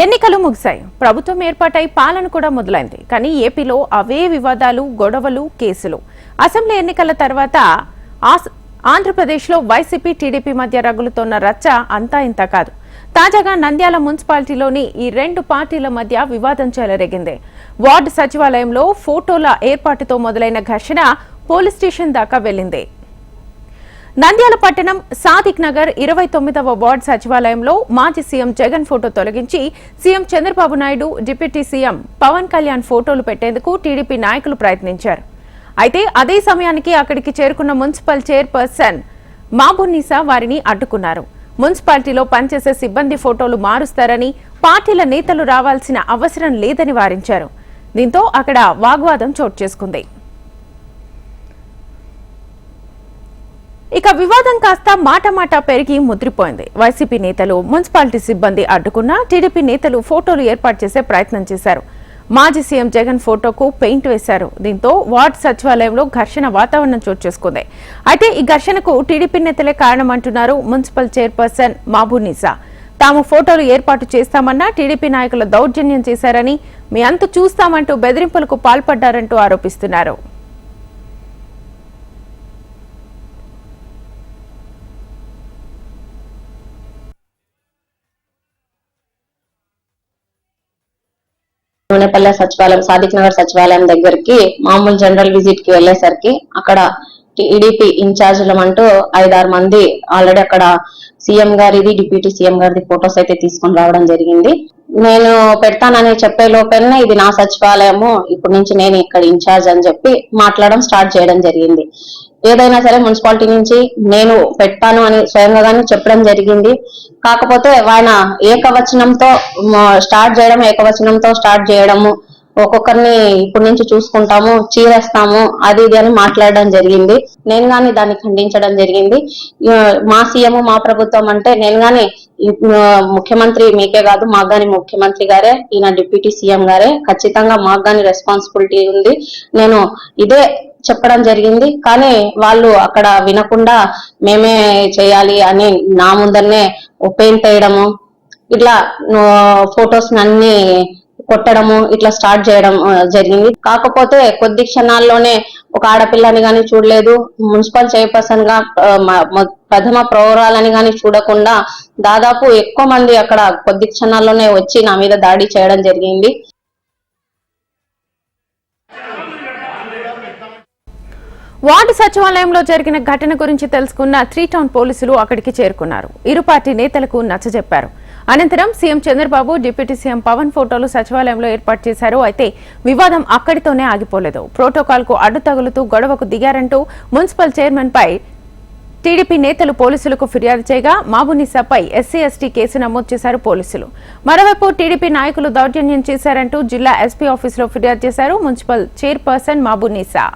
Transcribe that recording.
ఎన్నికలు ముగిశాయి. ప్రభుత్వం ఏర్పాటై పాలన కూడా మొదలైంది. కానీ ఏపీలో అవే వివాదాలు, గొడవలు, కేసులు. అసెంబ్లీ ఎన్నికల తర్వాత ఆంధ్రప్రదేశ్లో వైసీపీ, టీడీపీ మధ్య రగులుతోన్న రచ్చ అంతా ఇంత కాదు. తాజాగా నంద్యాల మున్సిపాలిటీలోని ఈ రెండు పార్టీల మధ్య వివాదం చెలరేగింది. వార్డు సచివాలయంలో ఫోటోల ఏర్పాటుతో మొదలైన ఘర్షణ పోలీస్ స్టేషన్ దాకా వెళ్లింది. నంద్యాల పట్టణం సాదిక్ నగర్ 29వ వార్డు సచివాలయంలో మాజీ సీఎం జగన్ ఫోటో తొలగించి CM Chandrababu Naidu, deputy CM Pawan Kalyan ఫోటోలు పెట్టేందుకు టీడీపీ నాయకులు ప్రయత్నించారు. అయితే అదే సమయానికి అక్కడికి చేరుకున్న మున్సిపల్ చైర్పర్సన్ మాబున్నీసా వారిని అడ్డుకున్నారు. మున్సిపాలిటీలో పనిచేసే సిబ్బంది ఫోటోలు మారుస్తారని, పార్టీల నేతలు రావాల్సిన అవసరం లేదని వారించారు. దీంతో అక్కడ వాగ్వాదం చోటు చేసుకుంది. ఇక వివాదం కాస్త మాట పెరిగి ముద్రిపోయింది. వైసీపీ నేతలు మున్సిపాలిటీ సిబ్బంది అడ్డుకున్నా టీడీపీ నేతలు ఫోటోలు ఏర్పాటు చేసే ప్రయత్నం చేశారు. మాజీ సీఎం జగన్ ఫోటోకు పెయింట్ వేశారు. దీంతో వార్డు సచివాలయంలో ఘర్షణ వాతావరణం చోటు చేసుకుంది. అయితే ఈ ఘర్షణకు టీడీపీ నేతలే కారణమంటున్నారు మున్సిపల్ చైర్పర్సన్ మాబున్నీసా. తాము ఫోటోలు ఏర్పాటు చేస్తామన్నా టీడీపీ నాయకులు దౌర్జన్యం చేశారని, మీ అంతు చూస్తామంటూ బెదిరింపులకు పాల్పడ్డారంటూ ఆరోపిస్తున్నారు. నూనెపల్లె సచివాలయం, సాదిక్ నగర్ సచివాలయం దగ్గరికి మామూలు జనరల్ విజిట్ కి వెళ్లేసరికి అక్కడ టీడీపీ ఇన్ఛార్జీలం అంటూ 5-6 మంది ఆల్రెడీ అక్కడ సీఎం గారిది, డిప్యూటీ సీఎం గారిది ఫొటోస్ అయితే తీసుకొని రావడం జరిగింది. నేను పెడతానని చెప్పే లోపలనే ఇది నా సచివాలయము, ఇప్పటి నుంచి నేను ఇక్కడ ఇన్ఛార్జ్ అని చెప్పి మాట్లాడడం స్టార్ట్ చేయడం జరిగింది. ఏదైనా సరే మున్సిపాలిటీ నుంచి నేను పెడతాను అని స్వయంగానే చెప్పడం జరిగింది. కాకపోతే ఆయన ఏకవచనంతో స్టార్ట్ చేయడము, ఒక్కొక్కరిని ఇప్పటి నుంచి చూసుకుంటాము, చీరేస్తాము, అది ఇది అని మాట్లాడడం జరిగింది. నేను గాని దాన్ని ఖండించడం జరిగింది. మా సీఎం, మా ప్రభుత్వం అంటే నేను గాని ముఖ్యమంత్రి మీకే కాదు, మాకు గాని ముఖ్యమంత్రి గారే, ఈయన డిప్యూటీ సీఎం గారే, ఖచ్చితంగా మాకు గాని రెస్పాన్సిబిలిటీ ఉంది. నేను ఇదే చెప్పడం జరిగింది. కానీ వాళ్ళు అక్కడ వినకుండా మేమే చేయాలి అని నా ముందరనే పెయింట్ వేయడము, ఇట్లా ఫొటోస్ అన్ని కొట్టడము, ఇట్లా స్టార్ట్ చేయడం జరిగింది. కాకపోతే కొద్ది క్షణాల్లోనే ఒక ఆడపిల్లని గాని చూడలేదు, మున్సిపల్ చైర్పర్సన్ గా ప్రథమ ప్రౌరాలని గాని చూడకుండా దాదాపు ఎక్కువ మంది అక్కడ కొద్ది క్షణాల్లోనే వచ్చి నా మీద దాడి చేయడం జరిగింది. వార్డు సచివాలయంలో జరిగిన ఘటన గురించి తెలుసుకున్న 3 టౌన్ పోలీసులు అక్కడికి చేరుకున్నారు. ఇరు పార్టీ నేతలకు నచ్చజెప్పారు. అనంతరం CM Chandrababu, deputy CM Pawan ఫోటోలు సచివాలయంలో ఏర్పాటు చేశారు. అయితే వివాదం అక్కడితోనే ఆగిపోలేదు. ప్రోటోకాల్ కు అడ్డు తగులుతూ గొడవకు దిగారంటూ మున్సిపల్ చైర్మన్ పై టీడీపీ నేతలు పోలీసులకు ఫిర్యాదు చేయగా మాబున్నీసాపై ఎస్సీ/ఎస్టీ కేసు నమోదు చేశారు పోలీసులు. మరోవైపు టీడీపీ నాయకులు దౌర్జన్యం చేశారంటూ జిల్లా ఎస్పీ ఆఫీసులో ఫిర్యాదు చేశారు మున్సిపల్ చైర్పర్సన్ మాబున్నీసా.